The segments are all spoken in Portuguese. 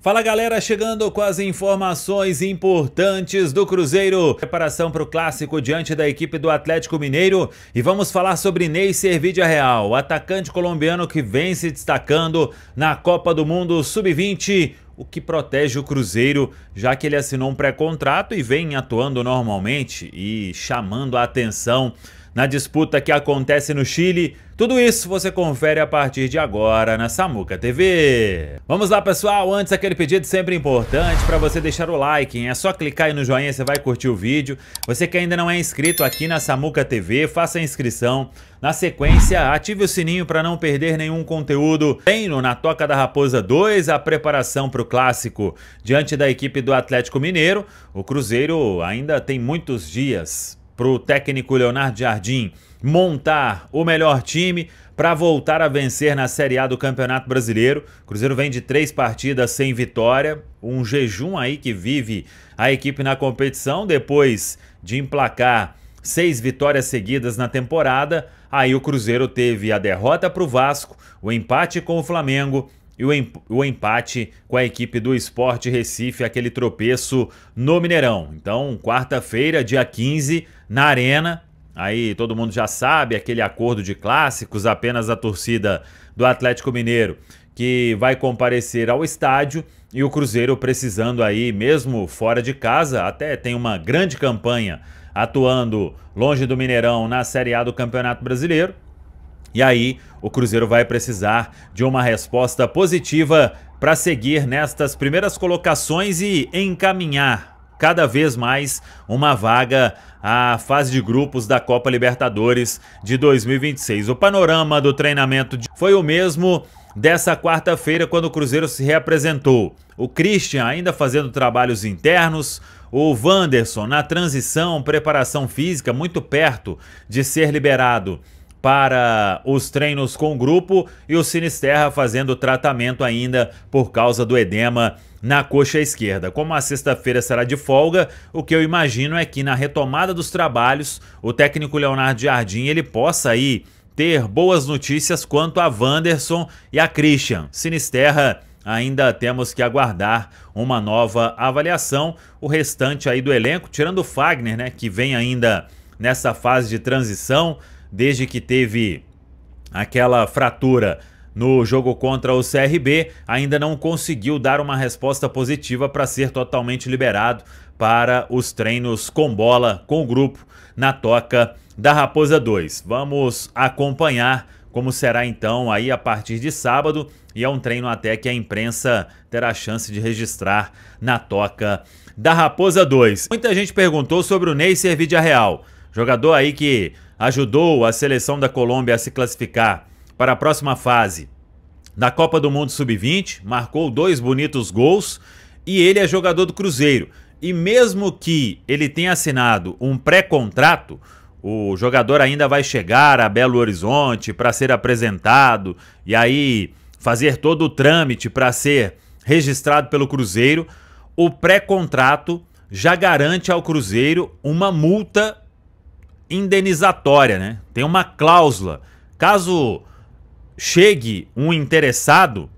Fala galera, chegando com as informações importantes do Cruzeiro. Preparação para o clássico diante da equipe do Atlético Mineiro e vamos falar sobre Neisser Vidiarreal, o atacante colombiano que vem se destacando na Copa do Mundo Sub-20, o que protege o Cruzeiro, já que ele assinou um pré-contrato e vem atuando normalmente e chamando a atenção na disputa que acontece no Chile. Tudo isso você confere a partir de agora na Samuca TV. Vamos lá, pessoal, antes aquele pedido sempre importante para você deixar o like, hein? É só clicar aí no joinha, você vai curtir o vídeo. Você que ainda não é inscrito aqui na Samuca TV, faça a inscrição. Na sequência, ative o sininho para não perder nenhum conteúdo. Treino na Toca da Raposa 2, a preparação para o clássico diante da equipe do Atlético Mineiro. O Cruzeiro ainda tem muitos dias para o técnico Leonardo Jardim montar o melhor time para voltar a vencer na Série A do Campeonato Brasileiro. O Cruzeiro vem de 3 partidas sem vitória, um jejum aí que vive a equipe na competição, depois de emplacar 6 vitórias seguidas na temporada. Aí o Cruzeiro teve a derrota para o Vasco, o empate com o Flamengo e o empate com a equipe do Sport Recife, aquele tropeço no Mineirão. Então, quarta-feira, dia 15, na Arena, aí todo mundo já sabe, aquele acordo de clássicos, apenas a torcida do Atlético Mineiro que vai comparecer ao estádio, e o Cruzeiro precisando aí, mesmo fora de casa, até tem uma grande campanha atuando longe do Mineirão na Série A do Campeonato Brasileiro. E aí o Cruzeiro vai precisar de uma resposta positiva para seguir nestas primeiras colocações e encaminhar cada vez mais uma vaga à fase de grupos da Copa Libertadores de 2026. O panorama do treinamento foi o mesmo dessa quarta-feira, quando o Cruzeiro se reapresentou. O Christian ainda fazendo trabalhos internos, o Wanderson na transição, preparação física, muito perto de ser liberado para os treinos com o grupo, e o Sinisterra fazendo tratamento ainda por causa do edema na coxa esquerda. Como a sexta-feira será de folga, o que eu imagino é que na retomada dos trabalhos, o técnico Leonardo Jardim ele possa aí ter boas notícias quanto a Wanderson e a Christian. Sinisterra ainda temos que aguardar uma nova avaliação. O restante aí do elenco, tirando o Fagner, né, que vem ainda nessa fase de transição, desde que teve aquela fratura no jogo contra o CRB, ainda não conseguiu dar uma resposta positiva para ser totalmente liberado para os treinos com bola, com o grupo, na Toca da Raposa 2. Vamos acompanhar como será então aí a partir de sábado, e é um treino até que a imprensa terá chance de registrar na Toca da Raposa 2. Muita gente perguntou sobre o Neisser Vidiarreal, jogador aí que ajudou a seleção da Colômbia a se classificar para a próxima fase da Copa do Mundo Sub-20, marcou 2 bonitos gols e ele é jogador do Cruzeiro. E mesmo que ele tenha assinado um pré-contrato, o jogador ainda vai chegar a Belo Horizonte para ser apresentado e aí fazer todo o trâmite para ser registrado pelo Cruzeiro. O pré-contrato já garante ao Cruzeiro uma multa indenizatória, né? Tem uma cláusula. Caso chegue um interessado,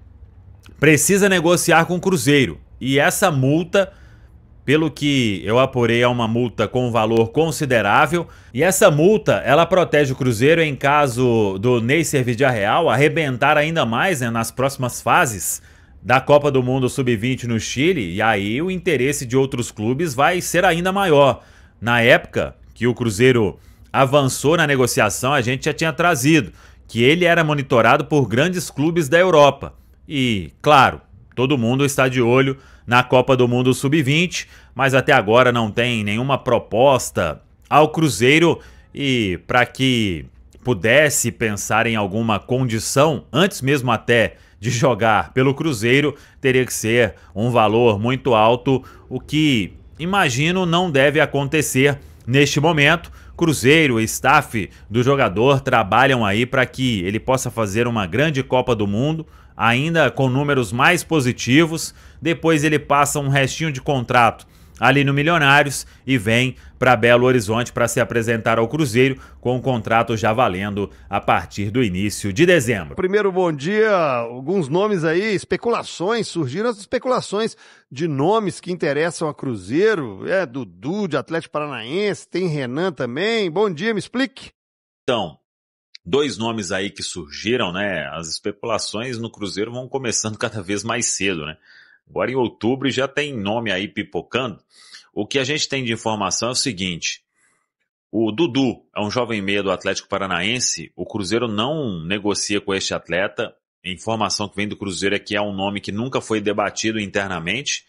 precisa negociar com o Cruzeiro. E essa multa, pelo que eu apurei, é uma multa com valor considerável. E essa multa, ela protege o Cruzeiro em caso do Neisser Vidiarreal arrebentar ainda mais, né, nas próximas fases da Copa do Mundo Sub-20 no Chile. E aí o interesse de outros clubes vai ser ainda maior. Na época que o Cruzeiro avançou na negociação, a gente já tinha trazido que ele era monitorado por grandes clubes da Europa. E, claro, todo mundo está de olho na Copa do Mundo Sub-20, mas até agora não tem nenhuma proposta ao Cruzeiro, e para que pudesse pensar em alguma condição, antes mesmo até de jogar pelo Cruzeiro, teria que ser um valor muito alto, o que imagino não deve acontecer neste momento. Cruzeiro e staff do jogador trabalham aí para que ele possa fazer uma grande Copa do Mundo, ainda com números mais positivos. Depois ele passa um restinho de contrato ali no Milionários e vem para Belo Horizonte para se apresentar ao Cruzeiro com o contrato já valendo a partir do início de dezembro. Primeiro, bom dia. Alguns nomes aí, especulações, surgiram as especulações de nomes que interessam a Cruzeiro. Dudu, de Atlético Paranaense, tem Renan também. Bom dia, me explique. Então, 2 nomes aí que surgiram, né? As especulações no Cruzeiro vão começando cada vez mais cedo, né? Agora em outubro já tem nome aí pipocando. O que a gente tem de informação é o seguinte: o Dudu é um jovem meia do Atlético Paranaense, o Cruzeiro não negocia com este atleta. A informação que vem do Cruzeiro é que é um nome que nunca foi debatido internamente.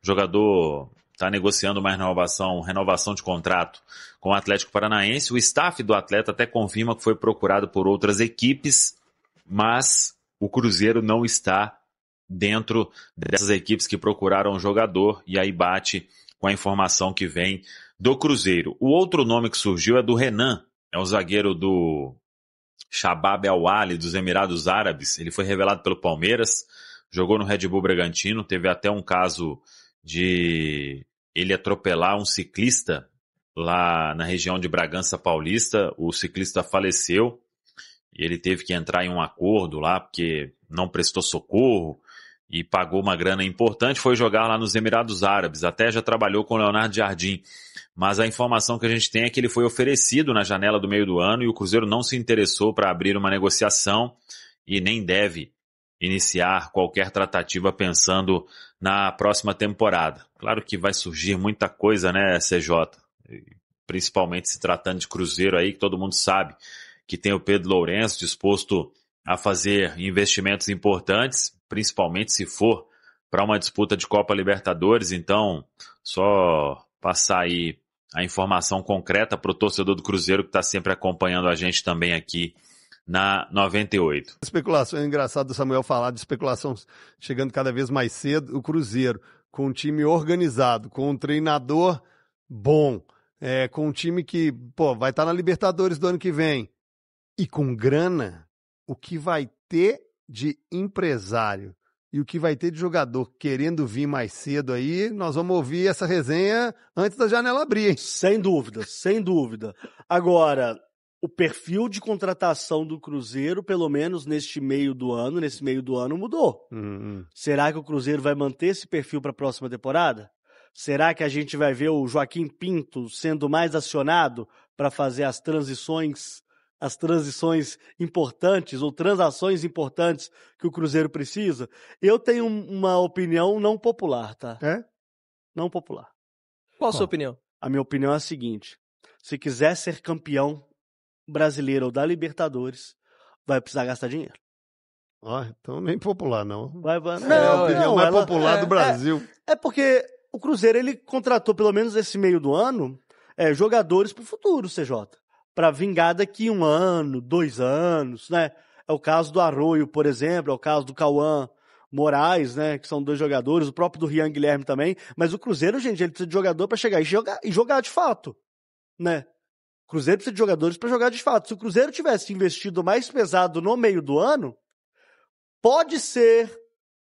O jogador está negociando uma renovação de contrato com o Atlético Paranaense. O staff do atleta até confirma que foi procurado por outras equipes, mas o Cruzeiro não está dentro dessas equipes que procuraram o jogador, e aí bate com a informação que vem do Cruzeiro. O outro nome que surgiu é do Renan, é o zagueiro do Shabab Al-Ahly dos Emirados Árabes. Ele foi revelado pelo Palmeiras, jogou no Red Bull Bragantino, teve até um caso de ele atropelar um ciclista lá na região de Bragança Paulista. O ciclista faleceu e ele teve que entrar em um acordo lá porque não prestou socorro e pagou uma grana importante, foi jogar lá nos Emirados Árabes, até já trabalhou com o Leonardo Jardim, mas a informação que a gente tem é que ele foi oferecido na janela do meio do ano e o Cruzeiro não se interessou para abrir uma negociação e nem deve iniciar qualquer tratativa pensando na próxima temporada. Claro que vai surgir muita coisa, né, CJ? Principalmente se tratando de Cruzeiro aí, que todo mundo sabe que tem o Pedro Lourenço disposto a fazer investimentos importantes, principalmente se for para uma disputa de Copa Libertadores. Então, só passar aí a informação concreta para o torcedor do Cruzeiro que está sempre acompanhando a gente também aqui na 98. Especulação, é engraçado o Samuel falar de especulação chegando cada vez mais cedo. O Cruzeiro, com um time organizado, com um treinador bom, com um time que vai estar na Libertadores do ano que vem, e com grana, o que vai ter de empresário e o que vai ter de jogador querendo vir mais cedo aí, nós vamos ouvir essa resenha antes da janela abrir, hein? Sem dúvida, sem dúvida. Agora, o perfil de contratação do Cruzeiro, pelo menos nesse meio do ano mudou. Será que o Cruzeiro vai manter esse perfil para a próxima temporada? Será que a gente vai ver o Joaquim Pinto sendo mais acionado para fazer as transições importantes ou transações importantes que o Cruzeiro precisa? Eu tenho uma opinião não popular, tá? Não popular. Qual a sua opinião? A minha opinião é a seguinte: se quiser ser campeão brasileiro ou da Libertadores, vai precisar gastar dinheiro. Então nem popular, não. Não, é a opinião mais popular do Brasil. É porque o Cruzeiro, ele contratou, pelo menos esse meio do ano, jogadores pro futuro, CJ. Para vingar daqui 1 ano, 2 anos, né? É o caso do Arroio, por exemplo, é o caso do Cauã Moraes, né? Que são 2 jogadores, o próprio do Rian Guilherme também. Mas o Cruzeiro, gente, ele precisa de jogador para chegar e jogar de fato, né? O Cruzeiro precisa de jogadores para jogar de fato. Se o Cruzeiro tivesse investido mais pesado no meio do ano, pode ser,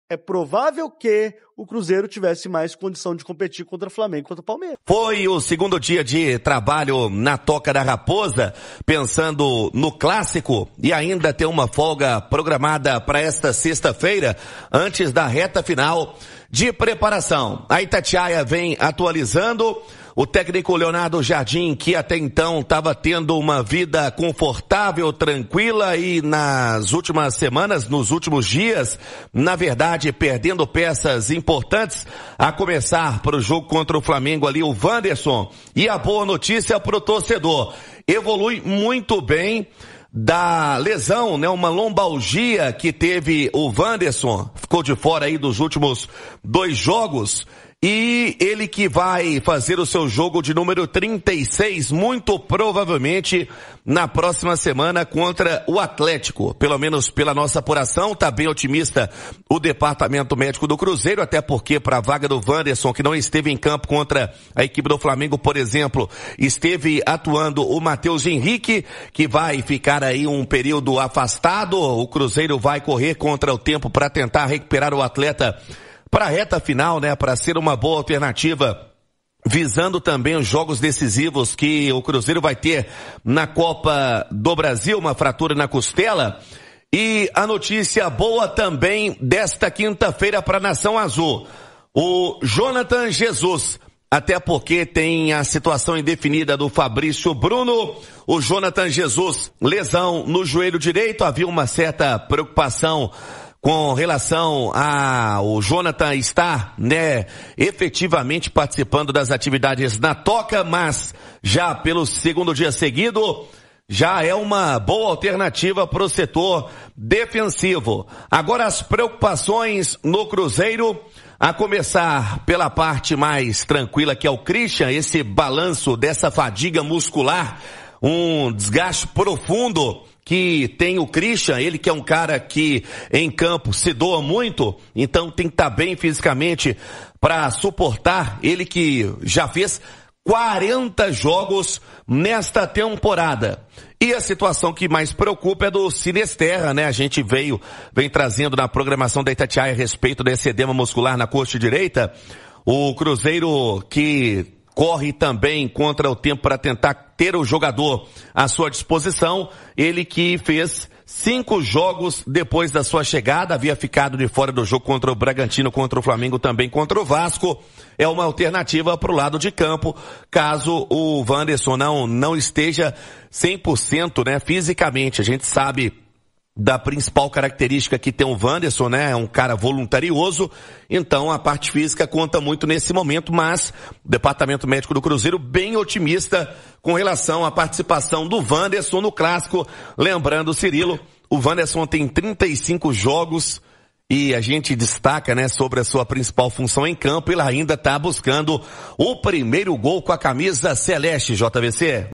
é provável que o Cruzeiro tivesse mais condição de competir contra o Flamengo e contra o Palmeiras. Foi o segundo dia de trabalho na Toca da Raposa, pensando no clássico e ainda tem uma folga programada para esta sexta-feira, antes da reta final de preparação. A Itatiaia vem atualizando. O técnico Leonardo Jardim, que até então estava tendo uma vida confortável, tranquila e nas últimas semanas, nos últimos dias, na verdade, perdendo peças importantes, a começar para o jogo contra o Flamengo ali, o Wanderson. E a boa notícia para o torcedor: evolui muito bem da lesão, né? Uma lombalgia que teve o Wanderson, ficou de fora aí dos últimos 2 jogos. E ele que vai fazer o seu jogo de número 36, muito provavelmente na próxima semana contra o Atlético. Pelo menos pela nossa apuração, tá bem otimista o departamento médico do Cruzeiro, até porque para a vaga do Wanderson, que não esteve em campo contra a equipe do Flamengo, por exemplo, esteve atuando o Matheus Henrique, que vai ficar aí um período afastado. O Cruzeiro vai correr contra o tempo para tentar recuperar o atleta para a reta final, né, para ser uma boa alternativa visando também os jogos decisivos que o Cruzeiro vai ter na Copa do Brasil, uma fratura na costela. E a notícia boa também desta quinta-feira para a Nação Azul. O Jonathan Jesus, até porque tem a situação indefinida do Fabrício Bruno. O Jonathan Jesus, lesão no joelho direito, havia uma certa preocupação com relação a o Jonathan estar, efetivamente participando das atividades na Toca, mas já pelo segundo dia seguido, já é uma boa alternativa para o setor defensivo. Agora as preocupações no Cruzeiro, a começar pela parte mais tranquila, que é o Christian, esse balanço dessa fadiga muscular, um desgaste profundo que tem o Christian, ele que é um cara que em campo se doa muito, então tem que estar bem fisicamente para suportar, ele que já fez 40 jogos nesta temporada. E a situação que mais preocupa é do Sinisterra, A gente vem trazendo na programação da Itatiaia a respeito desse edema muscular na coxa direita. O Cruzeiro que corre também contra o tempo para tentar ter o jogador à sua disposição. Ele que fez 5 jogos depois da sua chegada, havia ficado de fora do jogo contra o Bragantino, contra o Flamengo, também contra o Vasco. É uma alternativa para o lado de campo, caso o Wanderson não esteja 100%, fisicamente. A gente sabe da principal característica que tem o Wanderson, é um cara voluntarioso, então a parte física conta muito nesse momento, mas o Departamento Médico do Cruzeiro bem otimista com relação à participação do Wanderson no Clássico. Lembrando, Cirilo, o Wanderson tem 35 jogos e a gente destaca, sobre a sua principal função em campo. Ele ainda está buscando o primeiro gol com a camisa celeste, JVC.